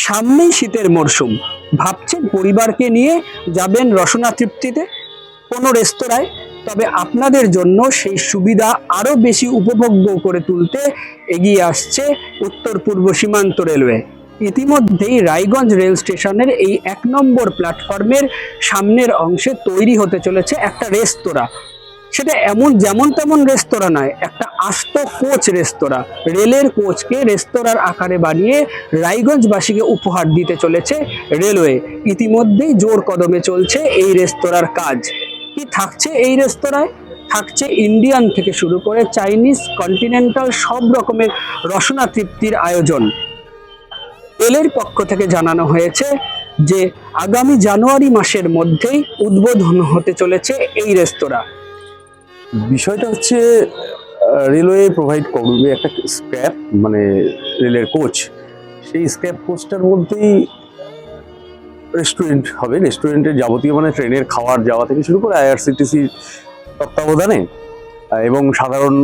সামনেই শীতের মরশুম, ভাবছেন পরিবারকে নিয়ে যাবেন রসনা তৃপ্তিতে কোনো রেস্তোরাঁয়? তবে আপনাদের জন্য সেই সুবিধা আরো বেশি উপভোগ্য করে তুলতে এগিয়ে আসছে উত্তর পূর্ব সীমান্ত রেলওয়ে। ইতিমধ্যেই রায়গঞ্জ রেল স্টেশনের এই 1 নম্বর প্ল্যাটফর্মের সামনের অংশে তৈরি হতে চলেছে একটা রেস্তোরাঁ। সেটা যেমন তেমন রেস্তোরাঁ নয়, একটা আস্ত কোচ রেস্তোরাঁ। রেলের কোচকে রেস্তোরাঁর আকারে বানিয়ে রায়গঞ্জবাসীকে উপহার দিতে চলেছে রেলওয়ে। ইতিমধ্যেই জোর কদমে চলছে এই রেস্তোরাঁর কাজ। কি থাকছে এই রেস্তোরাঁয়? থাকছে ইন্ডিয়ান থেকে শুরু করে চাইনিজ, কন্টিনেন্টাল সব রকমের রসনা তৃপ্তির আয়োজন। রেলের পক্ষ থেকে জানানো হয়েছে যে আগামী জানুয়ারি মাসের মধ্যেই উদ্বোধন হতে চলেছে এই রেস্তোরাঁ। বিষয়টা হচ্ছে রেলওয়ে প্রোভাইড করবে একটা স্ক্র্যাপ, মানে রেলের কোচ। সেই স্ক্র্যাপ কোচটার মধ্যেই রেস্টুরেন্ট হবে। রেস্টুরেন্টের যাবতীয় মানে ট্রেনের খাওয়ার যাওয়া থেকে শুরু করে আইআরসিটিসির তত্ত্বাবধানে এবং সাধারণ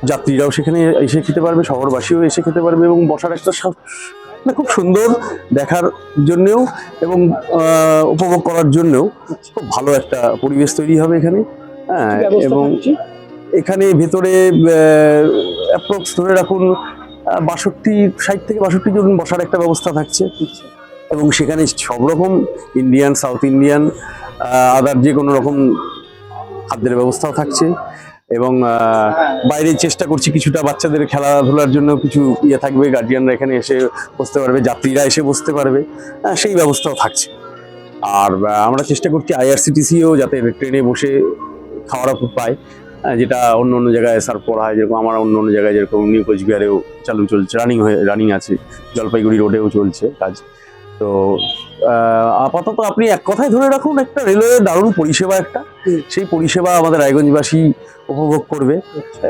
যাত্রীরাও সেখানে এসে খেতে পারবে, শহরবাসীও এসে খেতে পারবে এবং বসার একটা খুব সুন্দর দেখার জন্যেও এবং উপভোগ করার জন্যও খুব ভালো একটা পরিবেশ তৈরি হবে এখানে। হ্যাঁ, এবং এখানে ভেতরে অ্যাপ্রক্স ধরে রাখুন 60 থেকে 62 জন বসার একটা ব্যবস্থা থাকছে এবং সেখানে সব রকম ইন্ডিয়ান, সাউথ ইন্ডিয়ান, আদার যে কোনো রকম খাদ্যের ব্যবস্থাও থাকছে এবং বাইরে চেষ্টা করছি কিছুটা বাচ্চাদের খেলাধুলার জন্য কিছু ইয়ে থাকবে, গার্জিয়ানরা এখানে এসে বসতে পারবে, যাত্রীরা এসে বসতে পারবে, সেই ব্যবস্থাও থাকছে। আর আমরা চেষ্টা করছি আইআরসিটিসিও যাতে ট্রেনে বসে খাওয়ারা পায়, যেটা অন্য অন্য জায়গায় সার্ভ করা হয়। যেরকম আমার অন্য অন্য জায়গায় যেরকম নিউ কোচবিহারেও চালু চলছে, রানিং আছে, জলপাইগুড়ি রোডেও চলছে কাজ। তো আপাতত আপনি এক কথায় ধরে রাখুন একটা রেলওয়ে দারুণ পরিষেবা একটা, সেই পরিষেবা আমাদের রায়গঞ্জবাসী উপভোগ করবে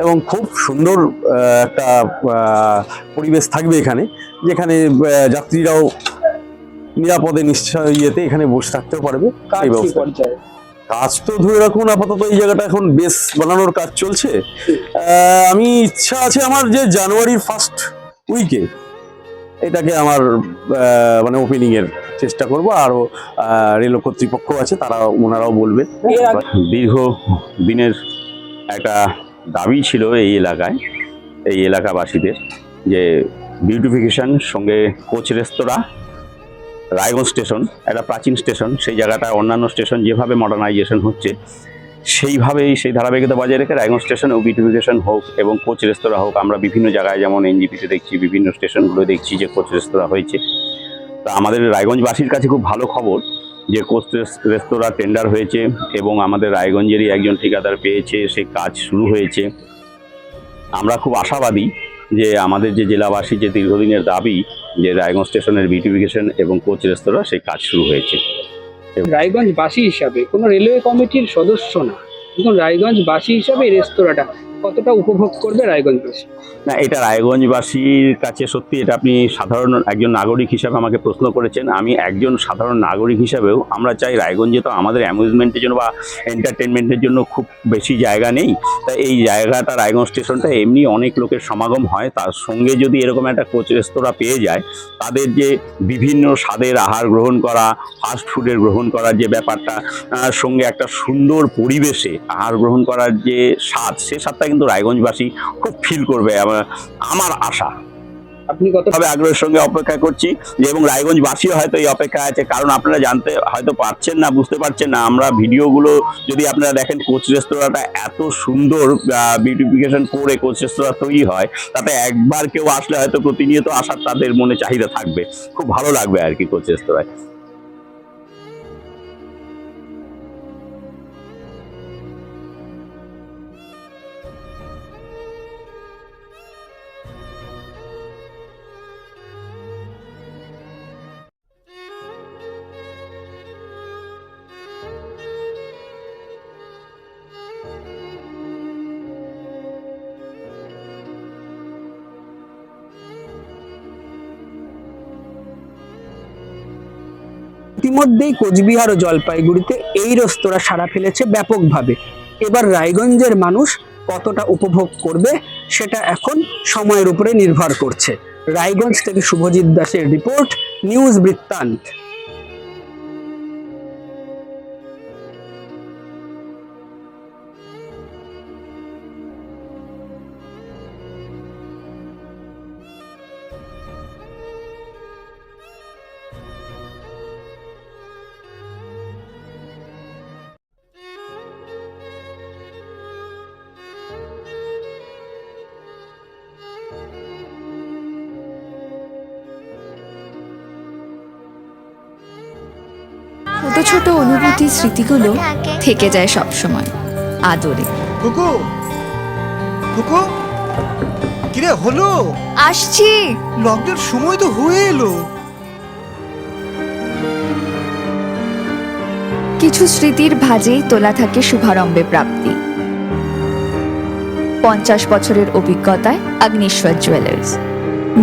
এবং খুব সুন্দর একটা পরিবেশ থাকবে এখানে, যেখানে যাত্রীরাও নিরাপদে নিশ্চয় ইয়েতে এখানে বসে থাকতেও পারবে। কাজ তো ধরে রাখুন আপাতত এই জায়গাটা এখন বেস বানানোর কাজ চলছে। আমি ইচ্ছা আছে আমার যে জানুয়ারির ফার্স্ট উইকে এটাকে আমার মানে ওপেনিং এর চেষ্টা করব। আরো রেল কর্তৃপক্ষ আছে, ওনারাও বলবেন। দীর্ঘ দিনের একটা দাবি ছিল এই এলাকাবাসীদের, যে বিউটিফিকেশন সঙ্গে কোচ রেস্তোরাঁ। রায়গঞ্জ স্টেশন একটা প্রাচীন স্টেশন, সেই জায়গাটা অন্যান্য স্টেশন যেভাবে মডার্নাইজেশন হচ্ছে সেইভাবেই সেই ধারাবাহিকতা বজায় রেখে রায়গঞ্জ স্টেশনেও বিউটিফিকেশন হোক এবং কোচ রেস্তোরাঁ হোক। আমরা বিভিন্ন জায়গায় যেমন এনজিপিতে দেখছি, বিভিন্ন স্টেশনগুলো দেখছি যে কোচ রেস্তোরাঁ হয়েছে। তা আমাদের রায়গঞ্জবাসীর কাছে খুব ভালো খবর যে কোচ রেস্তোরাঁ টেন্ডার হয়েছে এবং আমাদের রায়গঞ্জেরই একজন ঠিকাদার পেয়েছে, সেই কাজ শুরু হয়েছে। আমরা খুব আশাবাদী যে আমাদের যে জেলাবাসী যে দীর্ঘদিনের দাবি যে রায়গঞ্জ স্টেশনের বিউটিফিকেশন এবং কোচ রেস্তোরাঁ, সেই কাজ শুরু হয়েছে। রায়গঞ্জবাসী হিসাবে কোনো রেলওয়ে কমিটির সদস্য না, কিন্তু রায়গঞ্জবাসী হিসাবে রেস্তোরাঁটা কতটা উপভোগ করবে রায়গঞ্জবাসী? না, এটা রায়গঞ্জবাসীর কাছে সত্যি, এটা আপনি সাধারণ একজন নাগরিক হিসাবে আমাকে প্রশ্ন করেছেন। আমি একজন সাধারণ নাগরিক হিসাবেও আমরা চাই, রায়গঞ্জে তো আমাদের অ্যামিউজমেন্টের জন্য বা এন্টারটেনমেন্টের জন্য খুব বেশি জায়গা নেই। তাই এই জায়গাটা রায়গঞ্জ স্টেশনটা এমনি অনেক লোকের সমাগম হয়, তার সঙ্গে যদি এরকম একটা কোচ রেস্তোরাঁ পেয়ে যায়, তাদের যে বিভিন্ন স্বাদের আহার গ্রহণ করা, ফাস্ট ফুডের গ্রহণ করার যে ব্যাপারটা, সঙ্গে একটা সুন্দর পরিবেশে আহার গ্রহণ করার যে স্বাদ, সে স্বাদটা কিন্তু রায়গঞ্জবাসী খুব ফিল করবে আমার আশা। আপনি কতভাবে আগ্রহের সঙ্গে অপেক্ষা করছি যে, এবং রায়গঞ্জবাসীও হয়তো এই অপেক্ষা আছে। কারণ আপনারা জানতে হয়তো পারছেন না, বুঝতে পারছেন না, আমরা ভিডিওগুলো যদি আপনারা দেখেন, কোচ রেস্তোরাঁটা এত সুন্দর বিউটিফিকেশন করে কোচ রেস্তোরাঁ তৈরি হয়, তাতে একবার কেউ আসলে হয়তো প্রতিনিয়ত আসার তাদের মনে চাহিদা থাকবে। খুব ভালো লাগবে আর কি কোচ রেস্তোরাঁয়। ইতিমধ্যেই কোচবিহার ও জলপাইগুড়িতে এই রেস্তোরাঁ সাড়া ফেলেছে ব্যাপকভাবে। এবার রায়গঞ্জের মানুষ কতটা উপভোগ করবে সেটা এখন সময়ের উপরে নির্ভর করছে। রায়গঞ্জ থেকে শুভজিৎ দাসের রিপোর্ট, নিউজ বৃত্তান্ত। ছোট ছোট অনুভূতি, স্মৃতিগুলো থেকে যায় সব সময় আদরে। কুকু কুকু, কিরে হলো? আসছি। লকডাউন সময় তো হয়ে এলো। কিছু স্মৃতির ভাজেই তোলা থাকে শুভারম্ভে প্রাপ্তি। 50 বছরের অভিজ্ঞতায় অগ্নিশ্বর জুয়েলার্স,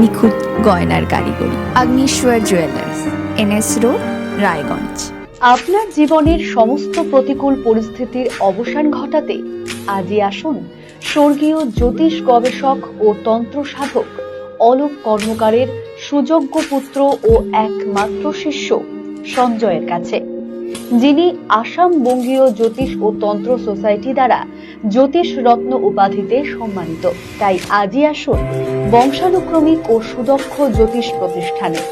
নিখুঁত গয়নার কারিগরি। Agnishwar jewellers, NS road, Raiganj. আপনার জীবনের সমস্ত প্রতিকূল পরিস্থিতির অবসান ঘটাতে আজই আসুন স্বর্গীয় জ্যোতিষ গবেষক ও তন্ত্র সাধক অলোক কর্মকারের সুযোগ্য পুত্র ও একমাত্র শিষ্য সঞ্জয়ের কাছে, যিনি আসাম বঙ্গীয় জ্যোতিষ ও তন্ত্র সোসাইটি দ্বারা জ্যোতিষ রত্ন উপাধিতে সম্মানিত। তাই আজই আসুন বংশানুক্রমিক ও সুদক্ষ জ্যোতিষ প্রতিষ্ঠানে।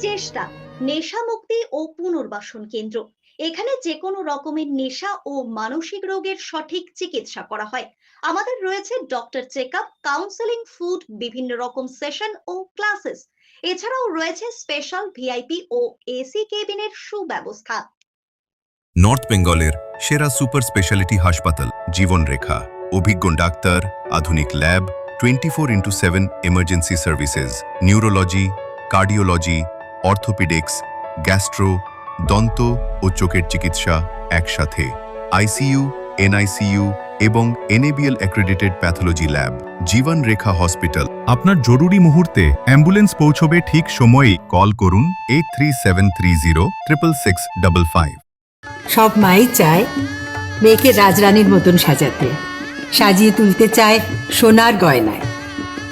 চেষ্টা নেশা মুক্তি ও পুনর্বাসন কেন্দ্র। এখানে যে কোনো রকমের নেশা ও মানসিক রোগের সঠিক চিকিৎসা করা হয়। আমাদের রয়েছে ডক্টর চেকআপ, কাউন্সেলিং, ফুড, বিভিন্ন রকম সেশন ও ক্লাসেস। এছাড়াও রয়েছে স্পেশাল ভিআইপি ও এসি কেবিনের সুব্যবস্থা। নর্থ বেঙ্গলের সেরা সুপার স্পেশালিটি হাসপাতাল জীবনরেখা, অভিজ্ঞ ডাক্তার, আধুনিক lab, 24x7 emergency services, neurology, cardiology, orthopaedics, gastro, দন্ত ও চোখের চিকিৎসা একসাথে, আইসিইউ, এনআইসিইউ এবং NABL অ্যাক্রেডিটেড প্যাথোলজি ল্যাব। জীবন রেখা হসপিটাল। আপনার জরুরি মুহূর্তে অ্যাম্বুলেন্স পৌঁছবে ঠিক সময়েই। কল করুন 8373066655। সব মাই চায় মেয়েকে রাজরানীর মতন সাজাতে, সাজিয়ে তুলতে চায় সোনার গয়নায়।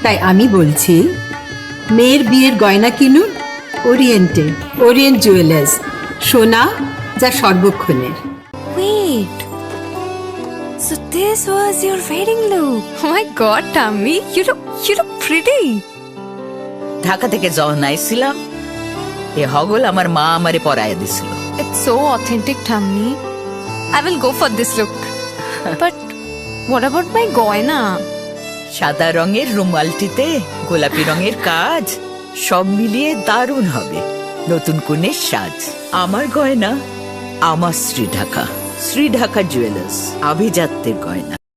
তাই আমি বলছি, মেয়ের বিয়ের গয়না কিনুন ওরিয়েন্টে, ওরিয়েন্ট জুয়েলার্স, সোনা যা সর্বক্ষণের। Wait. So this was your wedding look. Oh my god, Tammy, you look pretty. Dhaka থেকে যখন আইছিলাম, এ হগল আমার মা আমারে পরাইয়া দিছিল। It's so authentic, Tammy. I will go for this look. But what about my goina? সাদা রঙের রুমালটিতে গোলাপি রঙের কাজ, সব মিলিয়ে দারুণ হবে নতুন কনের সাজ। আমার গয়না আমার শ্রী ঢাকা জুয়েলার্স, আভিজাত্যের গয়না।